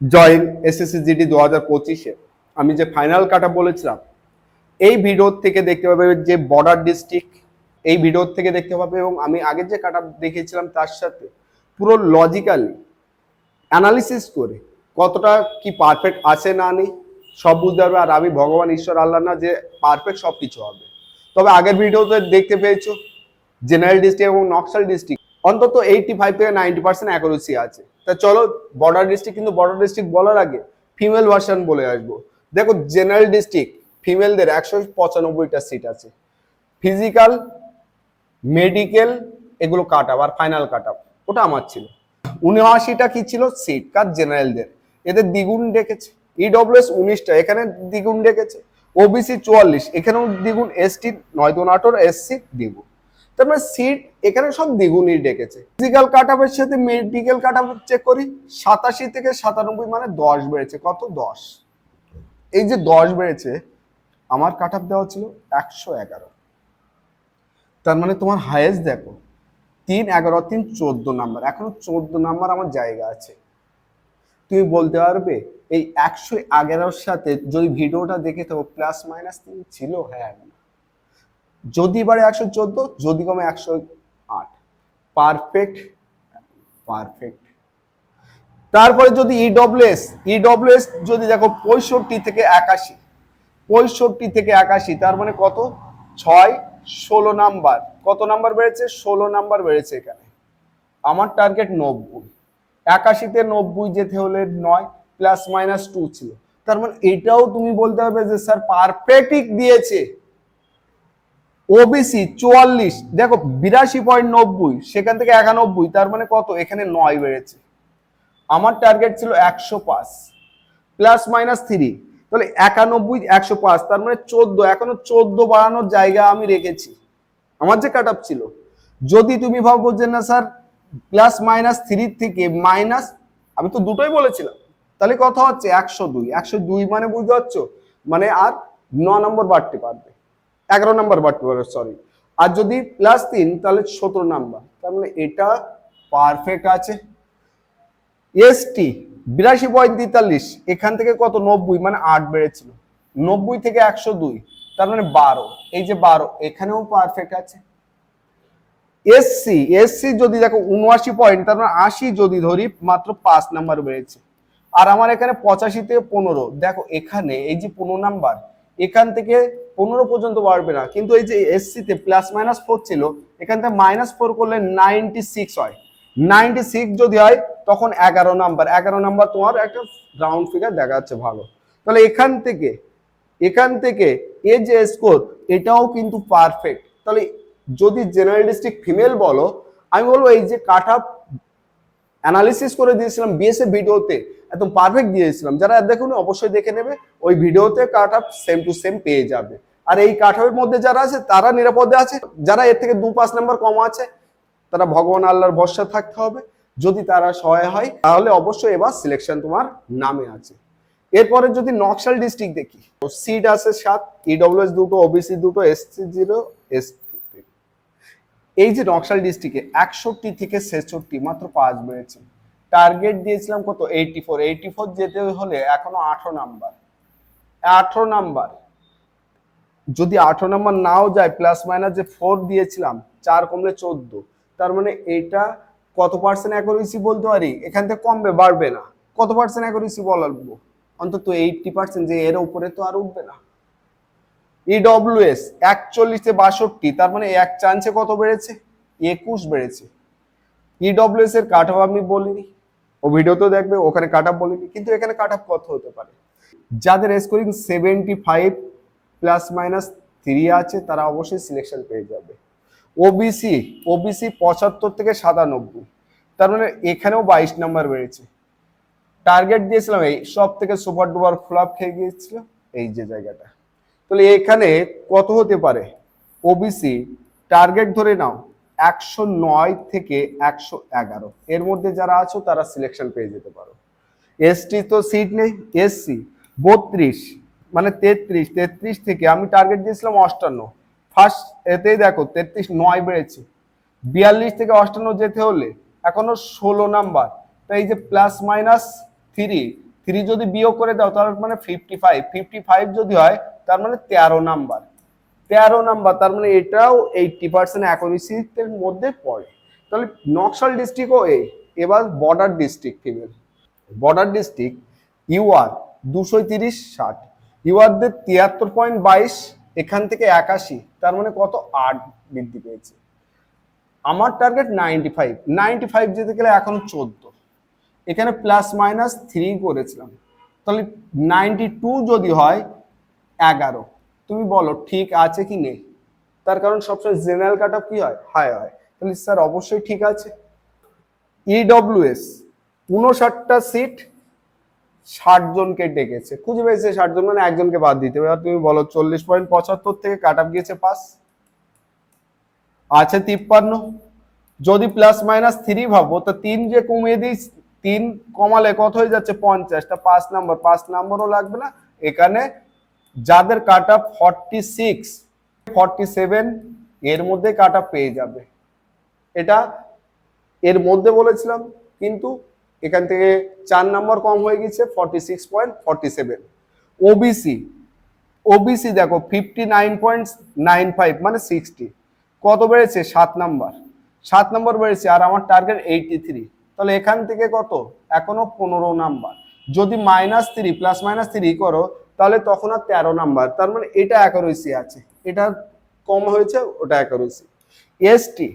Join SSC GD 2025-এ আমি যে final কাটা বলেছিলাম, এই ভিডিও থেকে দেখতে পাবে যে বর্ডার ডিস্ট্রিক্ট, এই ভিডিও থেকে দেখতে পাবে এবং আমি আগে যে কাটা দেখিয়েছিলাম তার সাথে পুরো লজিক্যালি অ্যানালিসিস করে কতটা কি পারফেক্ট আছে না নেই সব বুঝতে পারবে। আর আমি ভগবান ঈশ্বর আল্লাহ না যে পারফেক্ট সব কিছু হবে, তবে আগের ভিডিওতে দেখতে পেয়েছো জেনারেল ডিস্ট্রিক্ট এবং নকশাল ডিস্ট্রিক্ট অন্তত 85 থেকে 90% অ্যাকুরেসি আছে। তা চলো বর্ডার ডিস্ট্রিক্ট, কিন্তু বর্ডার ডিস্ট্রিক্ট বলার আগে ফিমেল ভার্সন বলে আসবো। দেখো জেনারেল ডিস্ট্রিক্ট ফিমেলদের 195টা সিট আছে। ফিজিক্যাল, মেডিকেল এগুলো কাট আপ, আর ফাইনাল কাট আপ ওটা আমার ছিল। 79টা কি ছিল সিট কার জেনারেলদের, এদের দ্বিগুণ ডেকেছে। ইডব্লিউএস 19টা, এখানে দ্বিগুণ ডেকেছে। ওবিসি 44, এখানেও দ্বিগুণ। এসটি 9 এসসি দ্বিগুণ। তার মানে সিট এখানে সব দ্বিগুণই ডেকেছে। ফিজিক্যাল কাট আপের সাথে মেডিকেল কাট আপ চেক করি, 87 থেকে 97 মানে 10 বেড়েছে। কত? 10। এই যে 10 বেড়েছে, আমার কাট আপ দেওয়া ছিল 111। তার মানে তোমার হাইয়েস্ট দেখো 3, 11, 3, 14 নাম্বার। এখনো 14 নাম্বার আমার জায়গা আছে। তুমি বলতে পারবে এই 111-র সাথে যদি ভিডিওটা দেখে তো প্লাস মাইনাস 3 ছিল? হ্যাঁ। যদি বাড়ে 114, যদি কমে 108, পারফেক্ট পারফেক্ট। তারপরে যদি ইডব্লিউএস যদি দেখো 65 থেকে 81, 65 থেকে 81, তার মানে কত? 6, 16 নাম্বার। কত নাম্বার বেড়েছে? 16 নাম্বার বেড়েছে এখানে। আমার টার্গেট 90, 81-তে 90 যেতে হলে 9 প্লাস মাইনাস 2 ছিল। তার মানে এটাও তুমি বলতে হবে যে স্যার পারফেক্ট দিয়েছে। ওবিসি 44, দেখো 82.90, সেখান থেকে 91, তার মানে কত? এখানে 9 বেড়েছে। আমার টার্গেট ছিল 105 প্লাস মাইনাস 3, তাহলে 91, 105, তার মানে 14। এখনো 14 বাড়ানোর জায়গা আমি রেখেছি আমার যে কাট আপ ছিল। যদি তুমি ভাবো যে না স্যার প্লাস মাইনাস 3 থেকে মাইনাস, আমি তো দুটোই বলেছিলাম, তাহলে কথা হচ্ছে 102। 102 মানে বুঝতে পারছো, মানে আর 9 নম্বর বাড়তে পারবে, 11 নম্বর বাড়তে পারবে, সরি। আর যদি প্লাস 3 তাহলে 17 নাম্বার। তার মানে এটা পারফেক্ট আছে। এসটি 82.43, এখান থেকে কত? 90, মানে 8 বেড়েছিল। 90 থেকে 102, তার মানে 12। এই যে 12, এখানেও পারফেক্ট আছে। এসসি যদি দেখো 79 পয়েন্ট, তার মানে 80 যদি ধরি মাত্র 5 নাম্বার বেড়েছে। আর আমার এখানে 85 থেকে 15, দেখো এখানে এই যে 15 নাম্বার, এখান থেকে 15 পর্যন্ত বাড়বে না, কিন্তু এই যে এসসি তে প্লাস মাইনাস 4 ছিল, এখান থেকে মাইনাস 4 করলে 96 হয়। 96 যদি হয় তখন 11 নাম্বার। 11 নাম্বার তোমার একটা রাউন্ড ফিগার দেখা যাচ্ছে ভালো। তাহলে এখান থেকে এই যে স্কোর, এটাও কিন্তু পারফেক্ট। তাহলে যদি জেনারেল ডিস্ট্রিক্ট ফিমেল বলো, আমি বলবো এই যে কাট আপ অ্যানালিসিস করে দিয়েছিলাম বিএসএ ভিডিওতে, একদম পারফেক্ট দিয়েছিলাম। যারা দেখুন অবশ্যই দেখে নেবে, ওই ভিডিওতে কাট আপ সেম টু সেম পেয়ে যাবে। আর এই কাট আপের মধ্যে যারা আছে তারা নিরাপদে আছে, যারা এর থেকে 2-5 নাম্বার কম আছে তারা ভগবান আল্লাহর ভরসা থাকতে হবে। যদি তারা সহায় হয় তাহলে অবশ্যই এবার সিলেকশন তোমার নামে আছে। এরপরে যদি নকশাল ডিস্ট্রিক্ট দেখি, সিট আছে 7, ইডব্লিউএস 2টো, ওবিসি 2টো, এসসি 0, এসটি। এই যে নকশাল ডিস্ট্রিক্টে 61 থেকে 66 মাত্র 5 বেড়েছে। টার্গেট দিয়েছিলাম কত? 84 যেতে হলে এখনো 18 নাম্বার। 18 নাম্বার যদি 18 নাম্বার নাও যায়, প্লাস মাইনাস যে 4 দিয়েছিলাম, 4 কমলে 14, তার মানে এটা কত পার্সেন্ট অ্যাকুরেসি বলতে পারি? এখান থেকে কমবে, বাড়বে না। কত পার্সেন্ট অ্যাকুরেসি বলবো? অন্তত 80%, যে এর উপরে তো আর উঠবে না। ইডব্লিউএস 41 থেকে 62, তার মানে এক চান্সে কত বেড়েছে? 21 বেড়েছে। ইডব্লিউএস এর কাট অফ আমি বলিনি, ও ভিডিওতেও দেখবে, ওখানে কাট অফ বলিনি, কিন্তু এখানে কাট অফ কত হতে পারে? যাদের স্কোরিং 75 প্লাস মাইনাস 3 আছে তারা অবশ্যই সিলেকশন পেয়ে যাবে। ওবিসি 75 থেকে 97, তার মানে এখানেও 22 নাম্বার বেড়েছে। টার্গেট দিয়েছিলাম, এই সব থেকে সুপার ডুপার ফ্লপ খেয়ে গিয়েছিল এই যে জায়গাটা। তাহলে এখানে কত হতে পারে? ওবিসি টার্গেট ধরে নাও 109 থেকে 111, এর মধ্যে যারা আছো তারা সিলেকশন পেয়ে যেতে পারো। এসটি তো সিট নেই। এসসি 32, মানে 33 থেকে আমি টার্গেট দিয়েছিলাম 58, ফার্স্ট এতেই দেখো 33, 9 বেড়েছে। 42 থেকে 58 যেতে হলে এখনো 16 নাম্বার। তাই এই যে প্লাস মাইনাস 3, 3 যদি বিয়োগ করে দাও তার মানে 55, 55 যদি হয় তার মানে 13 নাম্বার, 13 নাম্বার, তার মানে এটাও 80% অ্যাকুরেসির মধ্যে পড়ে। তাহলে নকশাল ডিস্ট্রিক্টও এই। এবার border district female, border district UR 230-60, ইউআরদের 73.22, এখান থেকে 81, তার মানে কত 8 বৃদ্ধি পেয়েছে। আমার টার্গেট 95, 95 যেতে গেলে এখন 14, এখানে +-3 করেছিলাম, তাহলে 92 যদি হয় 11, তুমি বলো ঠিক আছে কি নেই? তার কারণ সবসময় জেনারেল কাট অফ কি হয়, হাই হয়, তাহলে স্যার অবশ্যই ঠিক আছে। ইডব্লিউএস 59টা সিট, 60 জনকে ডেকেছে, খুঁজে পেয়েছে 60 জন, মানে একজনকে বাদ দিতে হবে। আর তুমি বলো 40.75 থেকে কাট অফ গিয়েছে 5, আছে 53, যদি +-3 ভাবো তো 3 যে কমিয়ে দিই, 3 কমালে কত হয়ে যাচ্ছে 50, টা 5 নাম্বার, 5 নাম্বারও লাগবে না এখানে। যাদের কাট অফ 46, 47 এর মধ্যে কাট অফ পেয়ে যাবে, এটা এর মধ্যে বলেছিলাম, কিন্তু এখান থেকে 4 নাম্বার কম হয়ে গেছে 46.47। ওবিসি, ওবিসি দেখো 59.95 মানে 60, কত বেড়েছে 7 নাম্বার, 7 নাম্বার বেড়েছে, আর আমার টার্গেট 83, তাহলে এখান থেকে কত এখনো 15 নাম্বার, যদি -3 +-3 করো তাহলে তখন আর 13 নাম্বার, তার মানে এটা অ্যাকুরেসি আছে, এটা কম হয়েছে, ওটা অ্যাকুরেসি। এসটি,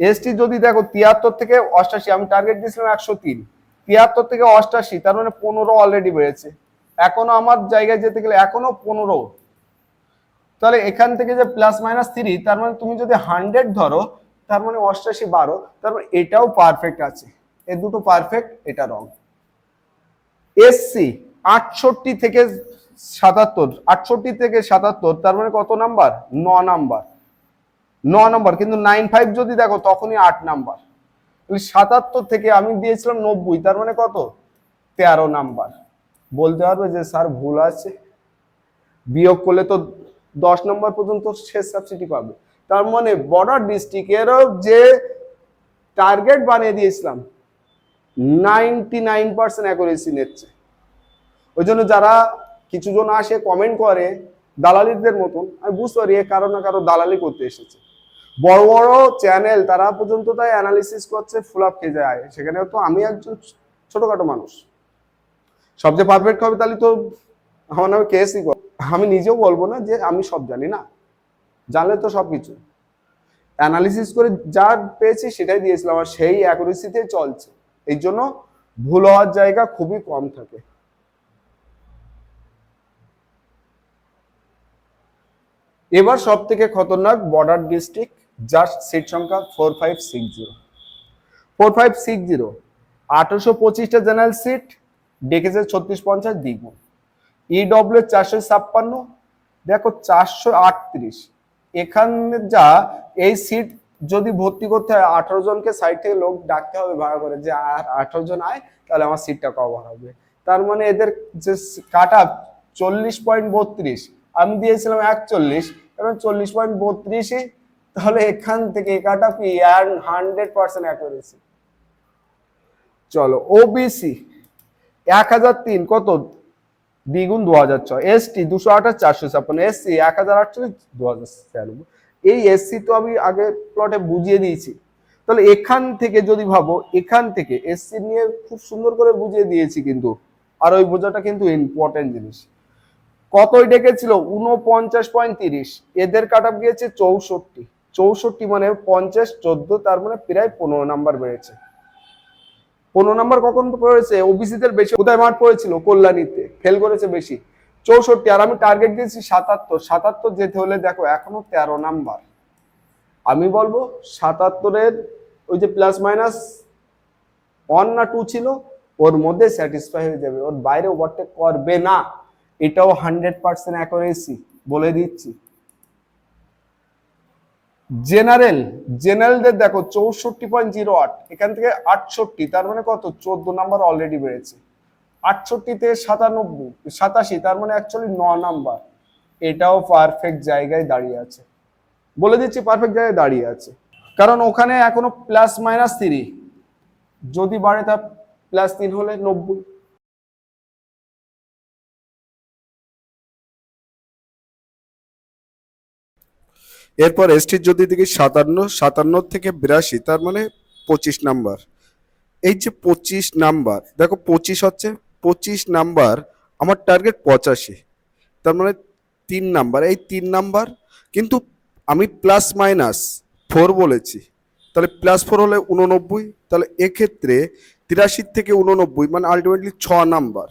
এসটি যদি দেখো 73 থেকে 88, আমি টার্গেট দিয়েছিলাম 103, 73 থেকে 88, তার মানে 15 অলরেডি বেড়েছে, এখনো আমার জায়গায় যেতে গেলে এখনো 15, তাহলে এখান থেকে যে +-3, তার মানে তুমি যদি 100 ধরো তার মানে 88 12, তার মানে এটাও পারফেক্ট আছে, এই দুটো পারফেক্ট, এটা রং। এসসি 68 থেকে 77, 68 থেকে 77, তার মানে কত নাম্বার 9 নাম্বার, 9 নাম্বার, কিন্তু 95 যদি দেখো তখনই 8 নাম্বার, তাহলে 77 থেকে আমি দিয়েছিলাম 90, তার মানে কত 13 নাম্বার। বলতে পারবে যে স্যার ভুল আছে, বিয়োগ করলে তো 10 নম্বর পর্যন্ত শেষ সাবসিডি পাবে, তার মানে বর্ডার ডিস্ট্রিক্টেরও যে টার্গেট বানিয়ে দিয়েছিলাম 99% অ্যাকুরেসি নিচ্ছে। ওই জন্য যারা কিছু জন আসে কমেন্ট করে দালালিদের মতন, আমি বুঝতে পারি এ কারো না কারো দালালি করতে এসেছে, বড় বড় চ্যানেল তারা পর্যন্ত তাই অ্যানালিসিস করছে, ফুল আপ খেয়ে যায়, সেখানে তো আমি একজন ছোটখাটো মানুষ, সবচেয়ে পারফেক্ট হবে তাহলে তো আমার নামে কেসই কর, আমি নিজেও বলবো না যে আমি সব জানি না, জানলে তো সবকিছু অ্যানালিসিস করে যা পেয়েছি সেটাই দিয়েছিলাম, আর সেই অ্যাকুরেসিতে চলছে, এই জন্য ভুল হওয়ার জায়গা খুবই কম থাকে। এবার সব থেকে খতরনাক বর্ডার ডিস্ট্রিক্ট, যার সিট সংখ্যা 4560, 4560, 1825টা জেনারেল সিট, ডেকেছে 3650 দ্বিগুণ। ইডব্লিউ 456, দেখো 438, এখানে যা এই সিট যদি ভর্তি করতে হয় 18 জনকে সাইড থেকে লোক ডাকতে হবে ভাড়া করে, যে আর 18 জন আয় তাহলে আমার সিটটা কভার হবে, তার মানে এদের যে কাট আপ 40.32, আমি দিয়েছিলাম 41, কারণ 40.32, তাহলে এখান থেকে কাট আপ কি 100% অ্যাকুরেসি। চলো ওবিসি 1003, কত দ্বিগুণ 2006, এসটি 228 456, এসসি 1048 2096, এই এসসি তো আমি আগে প্লটে বুঝিয়ে দিয়েছি, তাহলে এখান থেকে যদি ভাবো, এখান থেকে এসসি নিয়ে খুব সুন্দর করে বুঝিয়ে দিয়েছি, কিন্তু আর ওই বোঝাটা কিন্তু ইম্পর্টেন্ট জিনিস। কতই ডেকেছিল 49.30, এদের কাট আপ গিয়েছে 64, 64 মানে 50 14, তার মানে প্রায় 15 নাম্বার বেড়েছে। 15 নাম্বার কখন পড়েছে, ওবিসিদের বেশি, কোথায় মাঠ পড়েছিল কল্যাণীতে, ফেল করেছে বেশি 64, আর আমি টার্গেট দিয়েছি 77, 77 যেতে হলে দেখো এখনো 13 নাম্বার, আমি বলবো 77-এর ওই যে +-1 না 2 ছিল, ওর মধ্যে স্যাটিসফাই হয়ে যাবে, ওর বাইরে ওভারটেক করবে না, এটাও 100% অ্যাকুরেসি বলে দিচ্ছি। জেনারেল, জেনারেলদের দেখো 64.08, এখান থেকে 68, তার মানে কত 14 নাম্বার অলরেডি বেড়েছে, 68 থেকে 87, তার মানে অ্যাকচুয়ালি 9 নাম্বার, এটাও পারফেক্ট জায়গায় দাঁড়িয়ে আছে, বলে দিচ্ছি পারফেক্ট জায়গায় দাঁড়িয়ে আছে, কারণ ওখানে এখনো +-3, যদি বাড়ে তা +3 হলে 90। এরপর এসটির যদি দেখি 57, 57 থেকে 82, তার মানে 25 নাম্বার। এই যে 25 নাম্বার, দেখো 25 হচ্ছে, 25 নাম্বার আমার টার্গেট 85, তার মানে 3 নাম্বার, এই 3 নাম্বার। কিন্তু আমি প্লাস মাইনাস 4 বলেছি, তাহলে +4 হলে 89, তাহলে এক্ষেত্রে 83 থেকে 89 মানে আলটিমেটলি 6 নাম্বার,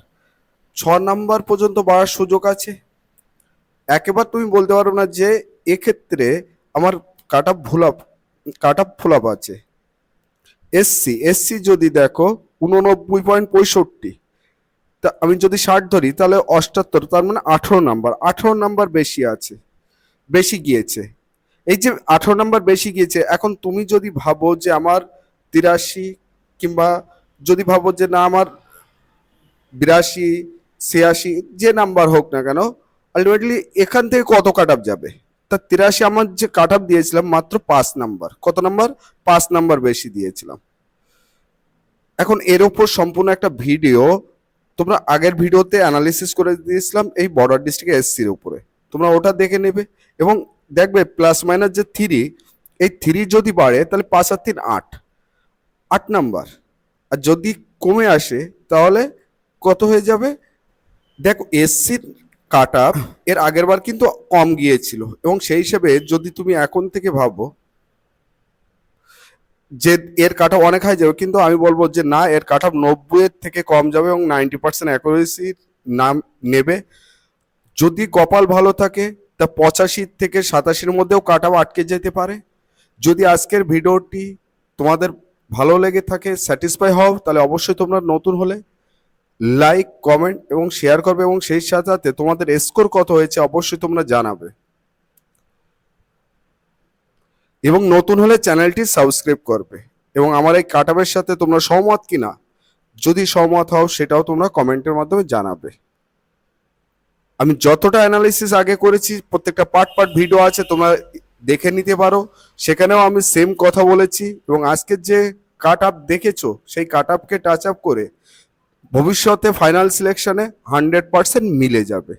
6 নাম্বার পর্যন্ত বাড়ার সুযোগ আছে। একেবারে তুমি বলতে পারো না যে এক্ষেত্রে আমার কাট আপ ফুল আপ আছে। এসসি যদি দেখো 89.65, তা আমি যদি 60 ধরি তাহলে 78, তার মানে 18 নাম্বার বেশি আছে, বেশি গিয়েছে। এই যে 18 নাম্বার বেশি গিয়েছে, এখন তুমি যদি ভাবো যে আমার 83, কিংবা যদি ভাবো যে না আমার 82, 86 যে নাম্বার হোক না কেন, আলটিমেটলি এখান থেকে কত কাট আপ যাবে? তা 83 আমার যে কাট আপ দিয়েছিলাম মাত্র 5 নাম্বার, কত নাম্বার? 5 নাম্বার বেশি দিয়েছিলাম। এখন এর উপর সম্পূর্ণ একটা ভিডিও তোমরা আগের ভিডিওতে অ্যানালিসিস করে দিয়েছিলাম এই বর্ডার ডিস্ট্রিক্ট এসসির উপরে, তোমরা ওটা দেখে নেবে এবং দেখবে প্লাস মাইনাস যে 3, এই 3 যদি বাড়ে তাহলে 5 আর 3 8, 8 নাম্বার। আর যদি কমে আসে তাহলে কত হয়ে যাবে? দেখো এসসির কাট আপ এর আগের বার কিন্তু কম গিয়েছিল, এবং সেই হিসেবে যদি তুমি এখন থেকে ভাবো যে এর কাট আপ অনেক হাই যাবে, কিন্তু আমি বলবো যে না, এর কাট আপ 90 থেকে কম যাবে এবং 90% অ্যাকুরেসি নাম নেবে। যদি কপাল ভালো থাকে তা 85 থেকে 87-র মধ্যেও কাট আপ আটকে যেতে পারে। যদি আজকের ভিডিওটি তোমাদের ভালো লেগে থাকে, স্যাটিসফাই হও, তাহলে অবশ্যই তোমরা নতুন হলে লাইক, কমেন্ট এবং শেয়ার করবে, এবং সেই সাথে সাথে তোমাদের স্কোর কত হয়েছে অবশ্যই তোমরা জানাবে, এবং নতুন হলে চ্যানেলটি সাবস্ক্রাইব করবে। এবং আমার এই কাট আপের সাথে তোমরা সহমত কিনা, যদি সহমত হও সেটাও তোমরা কমেন্টের মাধ্যমে জানাবে। আমি যতটা অ্যানালিসিস আগে করেছি প্রত্যেকটা পার্ট ভিডিও আছে, তোমরা দেখে নিতে পারো, সেখানেও আমি সেম কথা বলেছি। এবং আজকের যে কাট আপ দেখেছো সেই কাট আপকে টাচ আপ করে ভবিষ্যতে ফাইনাল সিলেকশনে 100% মিলে যাবে।